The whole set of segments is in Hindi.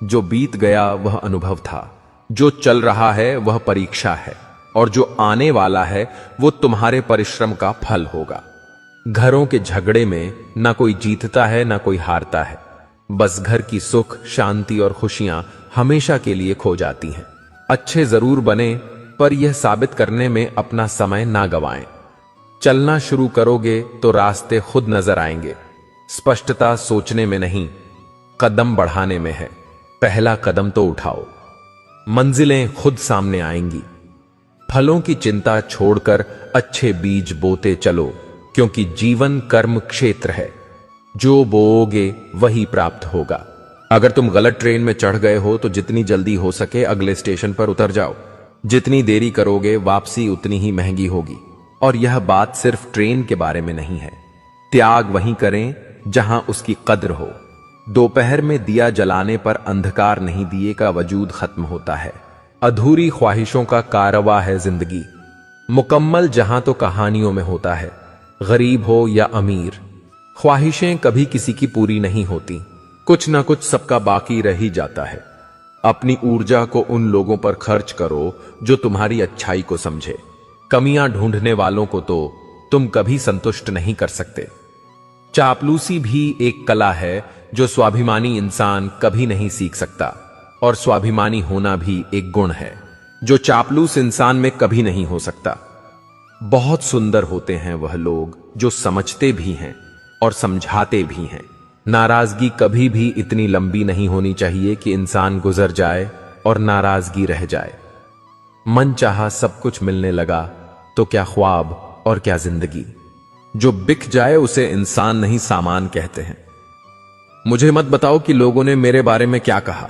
जो बीत गया वह अनुभव था, जो चल रहा है वह परीक्षा है, और जो आने वाला है वो तुम्हारे परिश्रम का फल होगा। घरों के झगड़े में ना कोई जीतता है ना कोई हारता है, बस घर की सुख, शांति और खुशियां हमेशा के लिए खो जाती हैं। अच्छे जरूर बने, पर यह साबित करने में अपना समय ना गवाएं। चलना शुरू करोगे तो रास्ते खुद नजर आएंगे। स्पष्टता सोचने में नहीं, कदम बढ़ाने में है। पहला कदम तो उठाओ, मंजिलें खुद सामने आएंगी। फलों की चिंता छोड़कर अच्छे बीज बोते चलो, क्योंकि जीवन कर्म क्षेत्र है। जो बोओगे वही प्राप्त होगा। अगर तुम गलत ट्रेन में चढ़ गए हो तो जितनी जल्दी हो सके अगले स्टेशन पर उतर जाओ। जितनी देरी करोगे वापसी उतनी ही महंगी होगी। और यह बात सिर्फ ट्रेन के बारे में नहीं है। त्याग वहीं करें जहां उसकी कद्र हो। दोपहर में दिया जलाने पर अंधकार नहीं, दिए का वजूद खत्म होता है। अधूरी ख्वाहिशों का कारवा है जिंदगी। मुकम्मल जहां तो कहानियों में होता है। गरीब हो या अमीर, ख्वाहिशें कभी किसी की पूरी नहीं होती। कुछ ना कुछ सबका बाकी रह ही जाता है। अपनी ऊर्जा को उन लोगों पर खर्च करो जो तुम्हारी अच्छाई को समझे। कमियां ढूंढने वालों को तो तुम कभी संतुष्ट नहीं कर सकते। चापलूसी भी एक कला है जो स्वाभिमानी इंसान कभी नहीं सीख सकता, और स्वाभिमानी होना भी एक गुण है जो चापलूस इंसान में कभी नहीं हो सकता। बहुत सुंदर होते हैं वह लोग जो समझते भी हैं और समझाते भी हैं। नाराजगी कभी भी इतनी लंबी नहीं होनी चाहिए कि इंसान गुजर जाए और नाराजगी रह जाए। मन चाहा सब कुछ मिलने लगा तो क्या ख्वाब और क्या जिंदगी। जो बिक जाए उसे इंसान नहीं सामान कहते हैं। मुझे मत बताओ कि लोगों ने मेरे बारे में क्या कहा।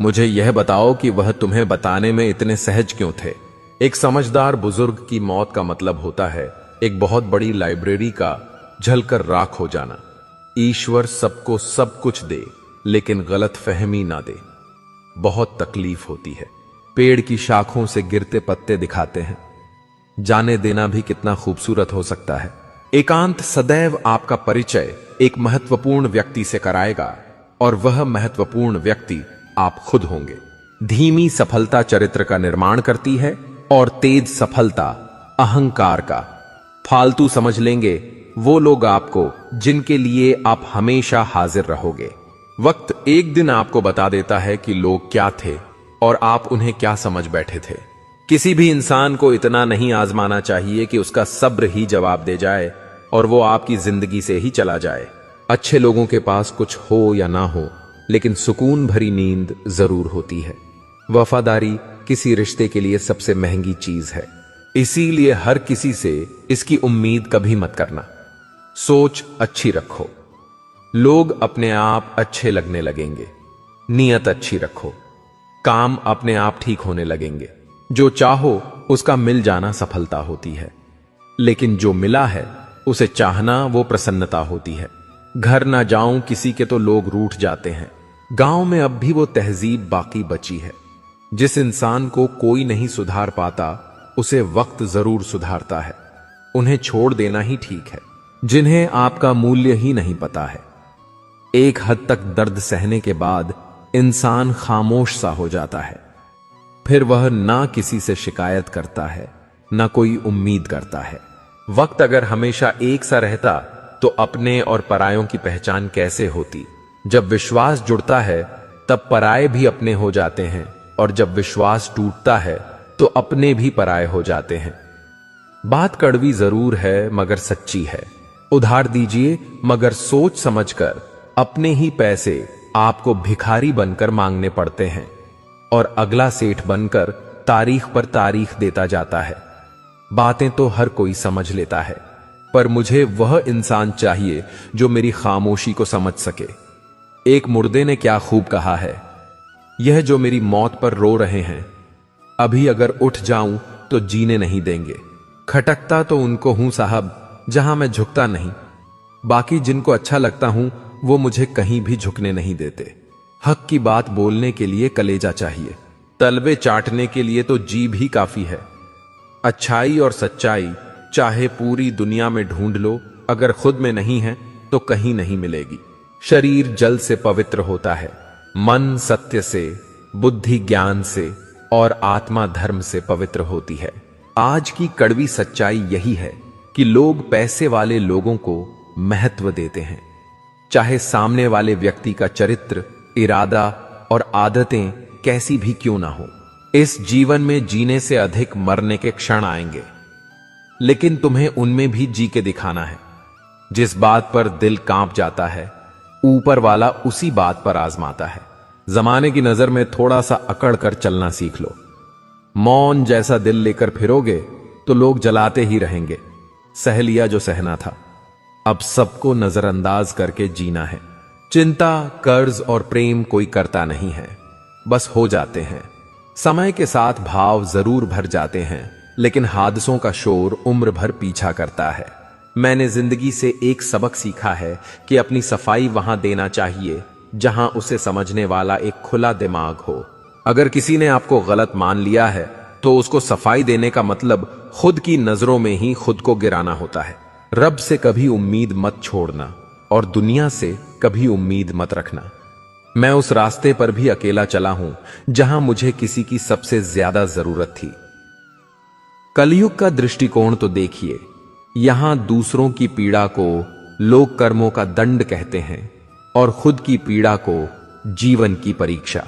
मुझे यह बताओ कि वह तुम्हें बताने में इतने सहज क्यों थे। एक समझदार बुजुर्ग की मौत का मतलब होता है एक बहुत बड़ी लाइब्रेरी का जलकर राख हो जाना। ईश्वर सबको सब कुछ दे, लेकिन गलत फहमी ना दे। बहुत तकलीफ होती है। पेड़ की शाखों से गिरते पत्ते दिखाते हैं। जाने देना भी कितना खूबसूरत हो सकता है। एकांत सदैव आपका परिचय एक महत्वपूर्ण व्यक्ति से कराएगा, और वह महत्वपूर्ण व्यक्ति आप खुद होंगे। धीमी सफलता चरित्र का निर्माण करती है, और तेज सफलता अहंकार का। फालतू समझ लेंगे वो लोग आपको जिनके लिए आप हमेशा हाजिर रहोगे। वक्त एक दिन आपको बता देता है कि लोग क्या थे और आप उन्हें क्या समझ बैठे थे। किसी भी इंसान को इतना नहीं आजमाना चाहिए कि उसका सब्र ही जवाब दे जाए और वो आपकी जिंदगी से ही चला जाए। अच्छे लोगों के पास कुछ हो या ना हो, लेकिन सुकून भरी नींद जरूर होती है। वफादारी किसी रिश्ते के लिए सबसे महंगी चीज है, इसीलिए हर किसी से इसकी उम्मीद कभी मत करना। सोच अच्छी रखो, लोग अपने आप अच्छे लगने लगेंगे। नीयत अच्छी रखो, काम अपने आप ठीक होने लगेंगे। जो चाहो उसका मिल जाना सफलता होती है, लेकिन जो मिला है उसे चाहना वो प्रसन्नता होती है। घर ना जाऊं किसी के तो लोग रूठ जाते हैं। गांव में अब भी वो तहजीब बाकी बची है। जिस इंसान को कोई नहीं सुधार पाता उसे वक्त जरूर सुधारता है। उन्हें छोड़ देना ही ठीक है जिन्हें आपका मूल्य ही नहीं पता है। एक हद तक दर्द सहने के बाद इंसान खामोश सा हो जाता है। फिर वह ना किसी से शिकायत करता है, ना कोई उम्मीद करता है। वक्त अगर हमेशा एक सा रहता तो अपने और परायों की पहचान कैसे होती। जब विश्वास जुड़ता है तब पराये भी अपने हो जाते हैं, और जब विश्वास टूटता है तो अपने भी पराये हो जाते हैं। बात कड़वी जरूर है मगर सच्ची है। उधार दीजिए मगर सोच समझकर। अपने ही पैसे आपको भिखारी बनकर मांगने पड़ते हैं, और अगला सेठ बनकर तारीख पर तारीख देता जाता है। बातें तो हर कोई समझ लेता है, पर मुझे वह इंसान चाहिए जो मेरी खामोशी को समझ सके। एक मुर्दे ने क्या खूब कहा है, यह जो मेरी मौत पर रो रहे हैं, अभी अगर उठ जाऊं तो जीने नहीं देंगे। खटकता तो उनको हूं साहब जहां मैं झुकता नहीं। बाकी जिनको अच्छा लगता हूं वो मुझे कहीं भी झुकने नहीं देते। हक की बात बोलने के लिए कलेजा चाहिए, तलवे चाटने के लिए तो जीभ ही काफी है। अच्छाई और सच्चाई चाहे पूरी दुनिया में ढूंढ लो, अगर खुद में नहीं है तो कहीं नहीं मिलेगी। शरीर जल से पवित्र होता है मन सत्य से, बुद्धि ज्ञान से और आत्मा धर्म से पवित्र होती है। आज की कड़वी सच्चाई यही है कि लोग पैसे वाले लोगों को महत्व देते हैं, चाहे सामने वाले व्यक्ति का चरित्र, इरादा और आदतें कैसी भी क्यों ना हो। इस जीवन में जीने से अधिक मरने के क्षण आएंगे, लेकिन तुम्हें उनमें भी जी के दिखाना है। जिस बात पर दिल कांप जाता है, ऊपर वाला उसी बात पर आजमाता है। जमाने की नजर में थोड़ा सा अकड़ कर चलना सीख लो। मौन जैसा दिल लेकर फिरोगे तो लोग जलाते ही रहेंगे। सह लिया जो सहना था, अब सबको नजरअंदाज करके जीना है। चिंता, कर्ज और प्रेम कोई करता नहीं है, बस हो जाते हैं। समय के साथ भाव जरूर भर जाते हैं, लेकिन हादसों का शोर उम्र भर पीछा करता है। मैंने जिंदगी से एक सबक सीखा है कि अपनी सफाई वहां देना चाहिए जहां उसे समझने वाला एक खुला दिमाग हो। अगर किसी ने आपको गलत मान लिया है तो उसको सफाई देने का मतलब खुद की नजरों में ही खुद को गिराना होता है। रब से कभी उम्मीद मत छोड़ना और दुनिया से कभी उम्मीद मत रखना। मैं उस रास्ते पर भी अकेला चला हूं जहां मुझे किसी की सबसे ज्यादा जरूरत थी। कलयुग का दृष्टिकोण तो देखिए। यहां दूसरों की पीड़ा को लोग कर्मों का दंड कहते हैं और खुद की पीड़ा को जीवन की परीक्षा।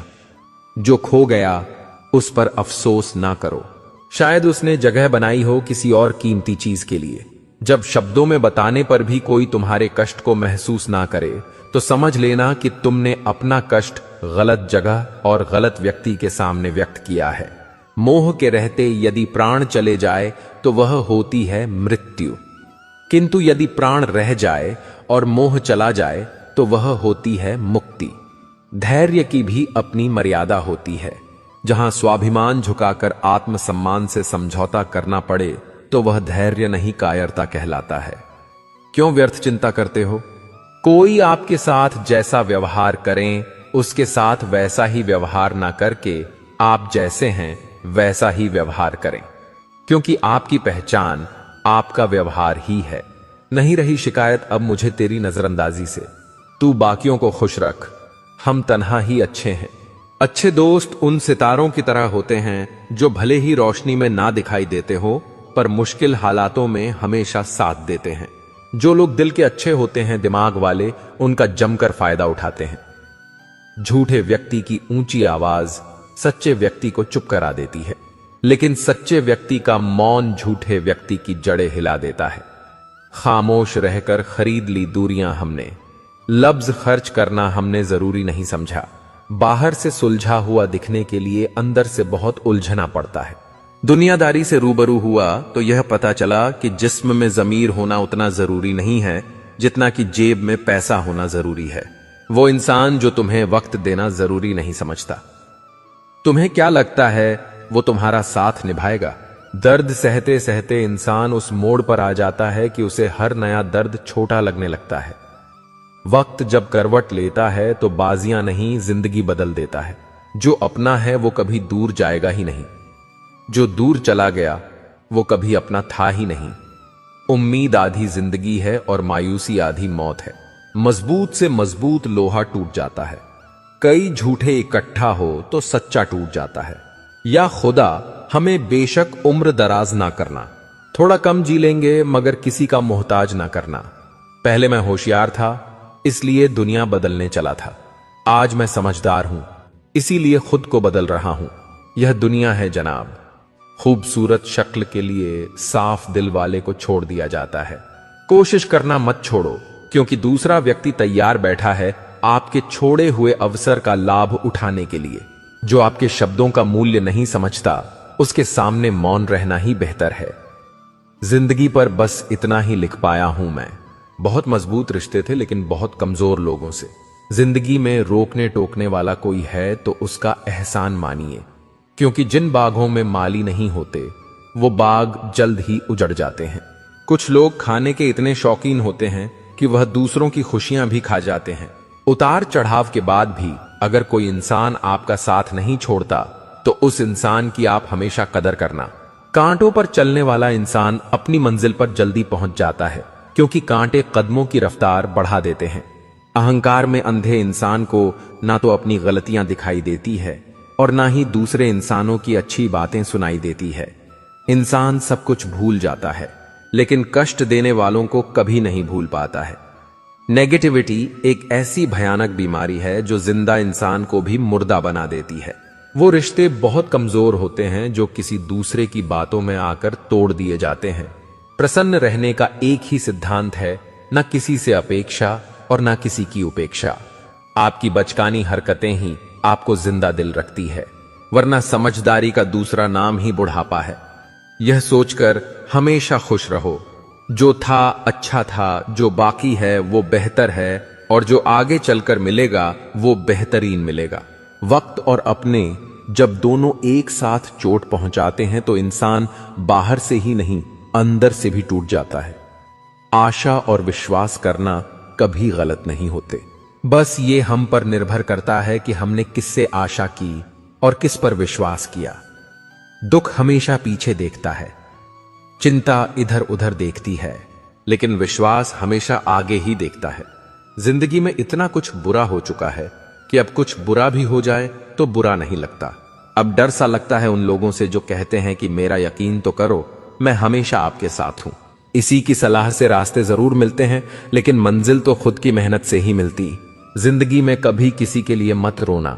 जो खो गया उस पर अफसोस ना करो, शायद उसने जगह बनाई हो किसी और कीमती चीज के लिए। जब शब्दों में बताने पर भी कोई तुम्हारे कष्ट को महसूस ना करे तो समझ लेना कि तुमने अपना कष्ट गलत जगह और गलत व्यक्ति के सामने व्यक्त किया है। मोह के रहते यदि प्राण चले जाए तो वह होती है मृत्यु, किंतु यदि प्राण रह जाए और मोह चला जाए तो वह होती है मुक्ति। धैर्य की भी अपनी मर्यादा होती है। जहां स्वाभिमान झुकाकर आत्मसम्मान से समझौता करना पड़े तो वह धैर्य नहीं, कायरता कहलाता है। क्यों व्यर्थ चिंता करते हो? कोई आपके साथ जैसा व्यवहार करें उसके साथ वैसा ही व्यवहार ना करके आप जैसे हैं वैसा ही व्यवहार करें, क्योंकि आपकी पहचान आपका व्यवहार ही है। नहीं रही शिकायत अब मुझे तेरी नजरअंदाजी से। तू बाकियों को खुश रख, हम तन्हा ही अच्छे हैं। अच्छे दोस्त उन सितारों की तरह होते हैं जो भले ही रोशनी में ना दिखाई देते हो पर मुश्किल हालातों में हमेशा साथ देते हैं। जो लोग दिल के अच्छे होते हैं, दिमाग वाले, उनका जमकर फायदा उठाते हैं। झूठे व्यक्ति की ऊंची आवाज सच्चे व्यक्ति को चुप करा देती है, लेकिन सच्चे व्यक्ति का मौन झूठे व्यक्ति की जड़ें हिला देता है। खामोश रहकर खरीद ली दूरियां हमने, लफ्ज खर्च करना हमने जरूरी नहीं समझा। बाहर से सुलझा हुआ दिखने के लिए अंदर से बहुत उलझना पड़ता है। दुनियादारी से रूबरू हुआ तो यह पता चला कि जिस्म में जमीर होना उतना जरूरी नहीं है जितना कि जेब में पैसा होना जरूरी है। वो इंसान जो तुम्हें वक्त देना जरूरी नहीं समझता। तुम्हें क्या लगता है वो तुम्हारा साथ निभाएगा? दर्द सहते सहते इंसान उस मोड़ पर आ जाता है कि उसे हर नया दर्द छोटा लगने लगता है। वक्त जब करवट लेता है तो बाजियां नहीं, जिंदगी बदल देता है। जो अपना है वो कभी दूर जाएगा ही नहीं, जो दूर चला गया वो कभी अपना था ही नहीं। उम्मीद आधी जिंदगी है और मायूसी आधी मौत है। मजबूत से मजबूत लोहा टूट जाता है। कई झूठे इकट्ठा हो तो सच्चा टूट जाता है। या खुदा हमें बेशक उम्र दराज ना करना, थोड़ा कम जी लेंगे मगर किसी का मोहताज ना करना। पहले मैं होशियार था इसलिए दुनिया बदलने चला था। आज मैं समझदार हूं इसीलिए खुद को बदल रहा हूं। यह दुनिया है जनाब, खूबसूरत शक्ल के लिए साफ दिल वाले को छोड़ दिया जाता है। कोशिश करना मत छोड़ो, क्योंकि दूसरा व्यक्ति तैयार बैठा है आपके छोड़े हुए अवसर का लाभ उठाने के लिए। जो आपके शब्दों का मूल्य नहीं समझता उसके सामने मौन रहना ही बेहतर है। जिंदगी पर बस इतना ही लिख पाया हूं मैं। बहुत मजबूत रिश्ते थे लेकिन बहुत कमजोर लोगों से। जिंदगी में रोकने टोकने वाला कोई है तो उसका एहसान मानिए, क्योंकि जिन बागों में माली नहीं होते वो बाग जल्द ही उजड़ जाते हैं। कुछ लोग खाने के इतने शौकीन होते हैं कि वह दूसरों की खुशियां भी खा जाते हैं। उतार चढ़ाव के बाद भी अगर कोई इंसान आपका साथ नहीं छोड़ता तो उस इंसान की आप हमेशा कदर करना। कांटों पर चलने वाला इंसान अपनी मंजिल पर जल्दी पहुंच जाता है, क्योंकि कांटे कदमों की रफ्तार बढ़ा देते हैं। अहंकार में अंधे इंसान को ना तो अपनी गलतियां दिखाई देती है और ना ही दूसरे इंसानों की अच्छी बातें सुनाई देती है। इंसान सब कुछ भूल जाता है, लेकिन कष्ट देने वालों को कभी नहीं भूल पाता है। नेगेटिविटी एक ऐसी भयानक बीमारी है जो जिंदा इंसान को भी मुर्दा बना देती है। वो रिश्ते बहुत कमजोर होते हैं जो किसी दूसरे की बातों में आकर तोड़ दिए जाते हैं। प्रसन्न रहने का एक ही सिद्धांत है, न किसी से अपेक्षा और न किसी की उपेक्षा। आपकी बचकानी हरकतें ही आपको जिंदा दिल रखती है, वरना समझदारी का दूसरा नाम ही बुढ़ापा है। यह सोचकर हमेशा खुश रहो, जो था अच्छा था, जो बाकी है वो बेहतर है, और जो आगे चलकर मिलेगा वो बेहतरीन मिलेगा। वक्त और अपने जब दोनों एक साथ चोट पहुंचाते हैं तो इंसान बाहर से ही नहीं अंदर से भी टूट जाता है। आशा और विश्वास करना कभी गलत नहीं होते, बस ये हम पर निर्भर करता है कि हमने किससे आशा की और किस पर विश्वास किया। दुख हमेशा पीछे देखता है, चिंता इधर उधर देखती है, लेकिन विश्वास हमेशा आगे ही देखता है। जिंदगी में इतना कुछ बुरा हो चुका है कि अब कुछ बुरा भी हो जाए तो बुरा नहीं लगता। अब डर सा लगता है उन लोगों से जो कहते हैं कि मेरा यकीन तो करो, मैं हमेशा आपके साथ हूं। इसी की सलाह से रास्ते जरूर मिलते हैं, लेकिन मंजिल तो खुद की मेहनत से ही मिलती। जिंदगी में कभी किसी के लिए मत रोना,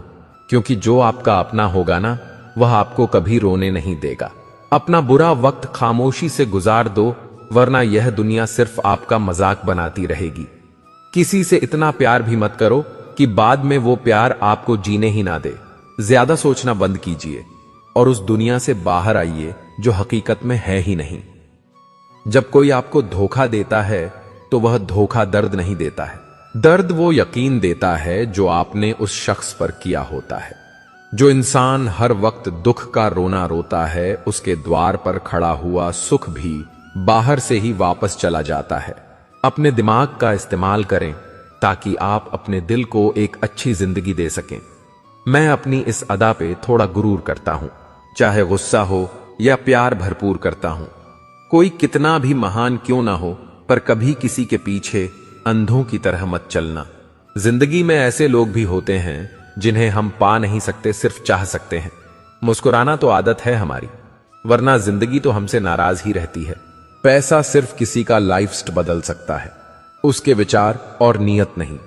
क्योंकि जो आपका अपना होगा ना, वह आपको कभी रोने नहीं देगा। अपना बुरा वक्त खामोशी से गुजार दो, वरना यह दुनिया सिर्फ आपका मजाक बनाती रहेगी। किसी से इतना प्यार भी मत करो कि बाद में वो प्यार आपको जीने ही ना दे। ज्यादा सोचना बंद कीजिए और उस दुनिया से बाहर आइए जो हकीकत में है ही नहीं। जब कोई आपको धोखा देता है तो वह धोखा दर्द नहीं देता है, दर्द वो यकीन देता है जो आपने उस शख्स पर किया होता है। जो इंसान हर वक्त दुख का रोना रोता है, उसके द्वार पर खड़ा हुआ सुख भी बाहर से ही वापस चला जाता है। अपने दिमाग का इस्तेमाल करें ताकि आप अपने दिल को एक अच्छी जिंदगी दे सकें। मैं अपनी इस अदा पे थोड़ा गुरूर करता हूं, चाहे गुस्सा हो या प्यार भरपूर करता हूं। कोई कितना भी महान क्यों ना हो, पर कभी किसी के पीछे अंधों की तरह मत चलना। जिंदगी में ऐसे लोग भी होते हैं जिन्हें हम पा नहीं सकते, सिर्फ चाह सकते हैं। मुस्कुराना तो आदत है हमारी, वरना जिंदगी तो हमसे नाराज ही रहती है। पैसा सिर्फ किसी का लाइफस्टाइल बदल सकता है, उसके विचार और नीयत नहीं।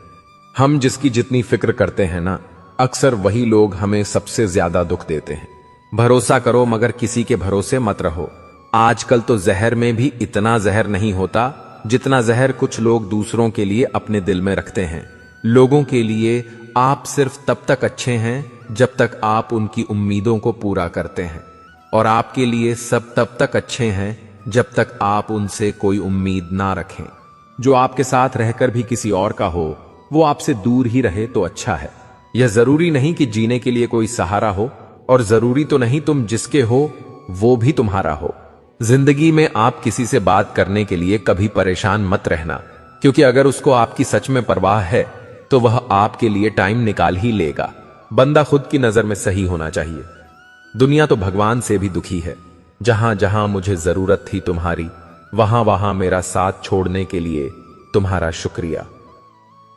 हम जिसकी जितनी फिक्र करते हैं ना, अक्सर वही लोग हमें सबसे ज्यादा दुख देते हैं। भरोसा करो मगर किसी के भरोसे मत रहो। आजकल तो जहर में भी इतना जहर नहीं होता जितना जहर कुछ लोग दूसरों के लिए अपने दिल में रखते हैं। लोगों के लिए आप सिर्फ तब तक अच्छे हैं जब तक आप उनकी उम्मीदों को पूरा करते हैं, और आपके लिए सब तब तक अच्छे हैं जब तक आप उनसे कोई उम्मीद ना रखें। जो आपके साथ रहकर भी किसी और का हो, वो आपसे दूर ही रहे तो अच्छा है। यह जरूरी नहीं कि जीने के लिए कोई सहारा हो, और जरूरी तो नहीं तुम जिसके हो वो भी तुम्हारा हो। जिंदगी में आप किसी से बात करने के लिए कभी परेशान मत रहना, क्योंकि अगर उसको आपकी सच में परवाह है तो वह आपके लिए टाइम निकाल ही लेगा। बंदा खुद की नजर में सही होना चाहिए। दुनिया तो भगवान से भी दुखी है। जहां जहां मुझे जरूरत थी तुम्हारी, वहां वहां मेरा साथ छोड़ने के लिए तुम्हारा शुक्रिया।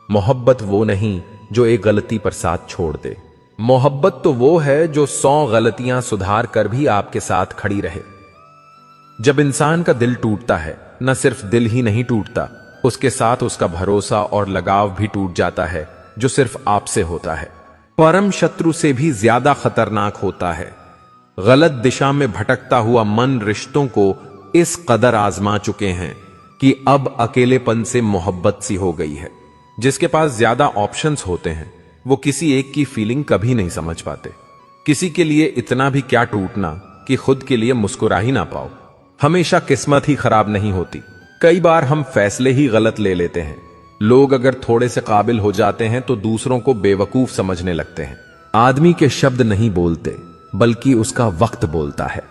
मोहब्बत वो नहीं जो एक गलती पर साथ छोड़ दे। मोहब्बत तो वो है जो 100 गलतियां सुधार कर भी आपके साथ खड़ी रहे। जब इंसान का दिल टूटता है, न सिर्फ दिल ही नहीं टूटता, उसके साथ उसका भरोसा और लगाव भी टूट जाता है, जो सिर्फ आपसे होता है। परम शत्रु से भी ज्यादा खतरनाक होता है। गलत दिशा में भटकता हुआ मन रिश्तों को इस कदर आजमा चुके हैं कि अब अकेलेपन से मोहब्बत सी हो गई है। जिसके पास ज्यादा ऑप्शंस होते हैं, वो किसी एक की फीलिंग कभी नहीं समझ पाते। किसी के लिए इतना भी क्या टूटना कि खुद के लिए मुस्कुरा ही ना पाओ। हमेशा किस्मत ही खराब नहीं होती, कई बार हम फैसले ही गलत ले लेते हैं। लोग अगर थोड़े से काबिल हो जाते हैं तो दूसरों को बेवकूफ समझने लगते हैं। आदमी के शब्द नहीं बोलते, बल्कि उसका वक्त बोलता है।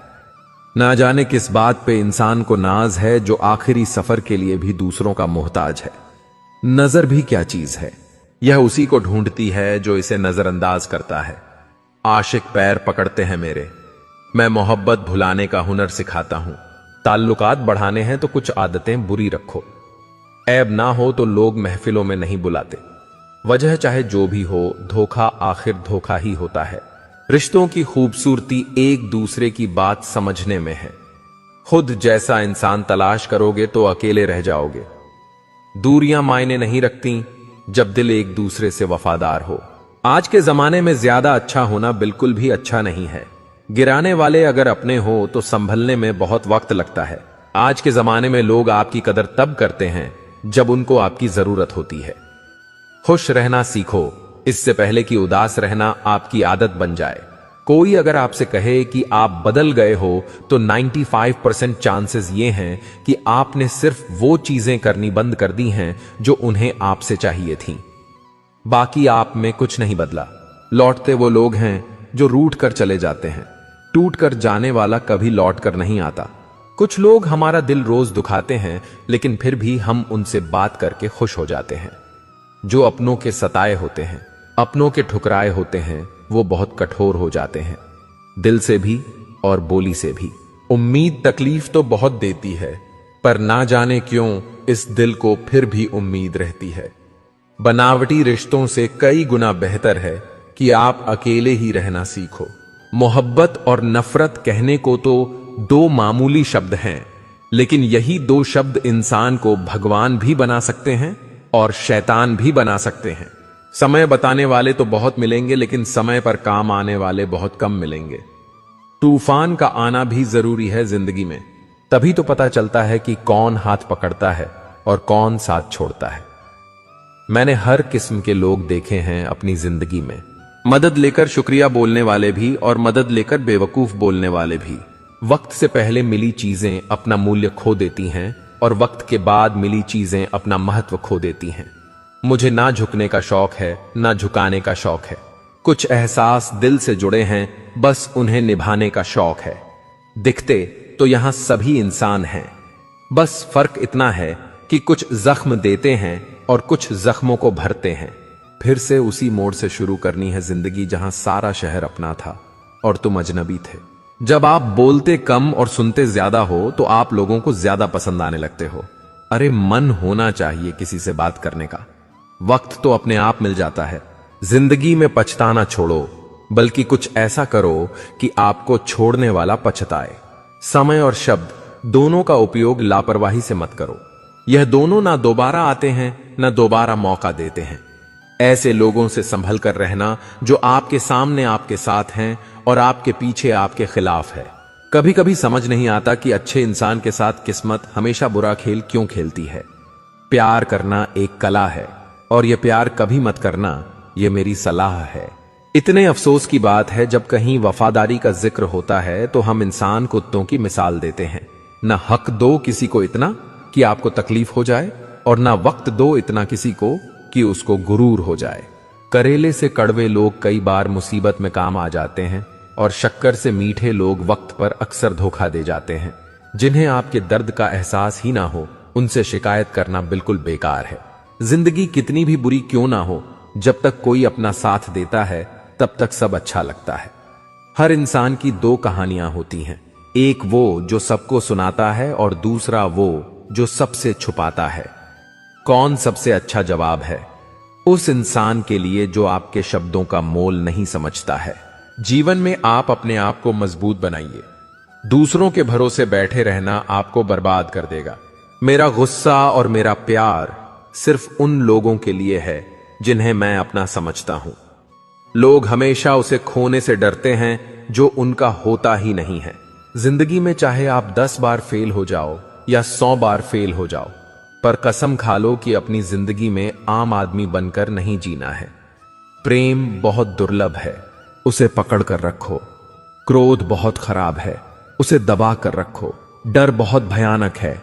ना जाने किस बात पे इंसान को नाज है जो आखिरी सफर के लिए भी दूसरों का मोहताज है। नजर भी क्या चीज है, यह उसी को ढूंढती है जो इसे नजरअंदाज करता है। आशिक पैर पकड़ते हैं मेरे, मैं मोहब्बत भुलाने का हुनर सिखाता हूं। ताल्लुकात बढ़ाने हैं तो कुछ आदतें बुरी रखो। ऐब ना हो तो लोग महफिलों में नहीं बुलाते। वजह चाहे जो भी हो, धोखा आखिर धोखा ही होता है। रिश्तों की खूबसूरती एक दूसरे की बात समझने में है। खुद जैसा इंसान तलाश करोगे तो अकेले रह जाओगे। दूरियां मायने नहीं रखती जब दिल एक दूसरे से वफादार हो। आज के जमाने में ज्यादा अच्छा होना बिल्कुल भी अच्छा नहीं है। गिराने वाले अगर अपने हो तो संभलने में बहुत वक्त लगता है। आज के जमाने में लोग आपकी कदर तब करते हैं जब उनको आपकी जरूरत होती है। खुश रहना सीखो, इससे पहले कि उदास रहना आपकी आदत बन जाए। कोई अगर आपसे कहे कि आप बदल गए हो तो 95% चांसेस ये हैं कि आपने सिर्फ वो चीजें करनी बंद कर दी हैं जो उन्हें आपसे चाहिए थीं। बाकी आप में कुछ नहीं बदला। लौटते वो लोग हैं जो रूठ कर चले जाते हैं। टूट कर जाने वाला कभी लौट कर नहीं आता। कुछ लोग हमारा दिल रोज दुखाते हैं, लेकिन फिर भी हम उनसे बात करके खुश हो जाते हैं। जो अपनों के सताए होते हैं, अपनों के ठुकराए होते हैं, वो बहुत कठोर हो जाते हैं, दिल से भी और बोली से भी। उम्मीद तकलीफ तो बहुत देती है, पर ना जाने क्यों इस दिल को फिर भी उम्मीद रहती है। बनावटी रिश्तों से कई गुना बेहतर है कि आप अकेले ही रहना सीखो। मोहब्बत और नफरत कहने को तो दो मामूली शब्द हैं, लेकिन यही दो शब्द इंसान को भगवान भी बना सकते हैं और शैतान भी बना सकते हैं। समय बताने वाले तो बहुत मिलेंगे, लेकिन समय पर काम आने वाले बहुत कम मिलेंगे। तूफान का आना भी जरूरी है जिंदगी में, तभी तो पता चलता है कि कौन हाथ पकड़ता है और कौन साथ छोड़ता है। मैंने हर किस्म के लोग देखे हैं अपनी जिंदगी में, मदद लेकर शुक्रिया बोलने वाले भी और मदद लेकर बेवकूफ बोलने वाले भी। वक्त से पहले मिली चीजें अपना मूल्य खो देती हैं और वक्त के बाद मिली चीजें अपना महत्व खो देती हैं। मुझे ना झुकने का शौक है, ना झुकाने का शौक है। कुछ एहसास दिल से जुड़े हैं, बस उन्हें निभाने का शौक है। दिखते तो यहां सभी इंसान हैं, बस फर्क इतना है कि कुछ जख्म देते हैं और कुछ जख्मों को भरते हैं। फिर से उसी मोड़ से शुरू करनी है जिंदगी जहां सारा शहर अपना था और तुम अजनबी थे। जब आप बोलते कम और सुनते ज्यादा हो तो आप लोगों को ज्यादा पसंद आने लगते हो। अरे मन होना चाहिए किसी से बात करने का। वक्त तो अपने आप मिल जाता है। जिंदगी में पछताना छोड़ो, बल्कि कुछ ऐसा करो कि आपको छोड़ने वाला पछताए। समय और शब्द दोनों का उपयोग लापरवाही से मत करो। यह दोनों ना दोबारा आते हैं, ना दोबारा मौका देते हैं। ऐसे लोगों से संभल कर रहना जो आपके सामने आपके साथ हैं और आपके पीछे आपके खिलाफ है। कभी कभी समझ नहीं आता कि अच्छे इंसान के साथ किस्मत हमेशा बुरा खेल क्यों खेलती है। प्यार करना एक कला है और यह प्यार कभी मत करना, यह मेरी सलाह है। इतने अफसोस की बात है जब कहीं वफादारी का जिक्र होता है तो हम इंसान कुत्तों की मिसाल देते हैं। न हक दो किसी को इतना कि आपको तकलीफ हो जाए और न वक्त दो इतना किसी को कि उसको गुरूर हो जाए। करेले से कड़वे लोग कई बार मुसीबत में काम आ जाते हैं और शक्कर से मीठे लोग वक्त पर अक्सर धोखा दे जाते हैं। जिन्हें आपके दर्द का एहसास ही ना हो, उनसे शिकायत करना बिल्कुल बेकार है। जिंदगी कितनी भी बुरी क्यों ना हो, जब तक कोई अपना साथ देता है तब तक सब अच्छा लगता है। हर इंसान की दो कहानियां होती हैं, एक वो जो सबको सुनाता है और दूसरा वो जो सबसे छुपाता है। कौन सबसे अच्छा जवाब है? उस इंसान के लिए जो आपके शब्दों का मोल नहीं समझता है। जीवन में आप अपने आप को मजबूत बनाइए। दूसरों के भरोसे बैठे रहना आपको बर्बाद कर देगा। मेरा गुस्सा और मेरा प्यार सिर्फ उन लोगों के लिए है जिन्हें मैं अपना समझता हूं। लोग हमेशा उसे खोने से डरते हैं जो उनका होता ही नहीं है। जिंदगी में चाहे आप 10 बार फेल हो जाओ या 100 बार फेल हो जाओ, पर कसम खा लो कि अपनी जिंदगी में आम आदमी बनकर नहीं जीना है। प्रेम बहुत दुर्लभ है, उसे पकड़ कर रखो। क्रोध बहुत खराब है, उसे दबा कर रखो। डर बहुत भयानक है,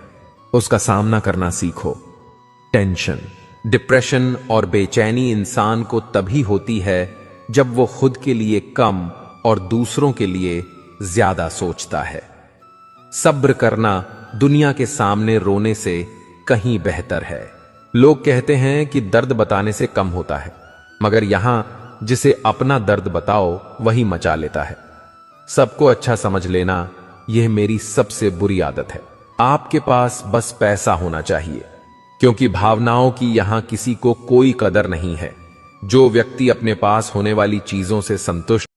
उसका सामना करना सीखो। टेंशन, डिप्रेशन और बेचैनी इंसान को तभी होती है जब वो खुद के लिए कम और दूसरों के लिए ज्यादा सोचता है। सब्र करना दुनिया के सामने रोने से कहीं बेहतर है। लोग कहते हैं कि दर्द बताने से कम होता है, मगर यहां जिसे अपना दर्द बताओ वही मचा लेता है। सबको अच्छा समझ लेना यह मेरी सबसे बुरी आदत है। आपके पास बस पैसा होना चाहिए, क्योंकि भावनाओं की यहां किसी को कोई कदर नहीं है। जो व्यक्ति अपने पास होने वाली चीजों से संतुष्ट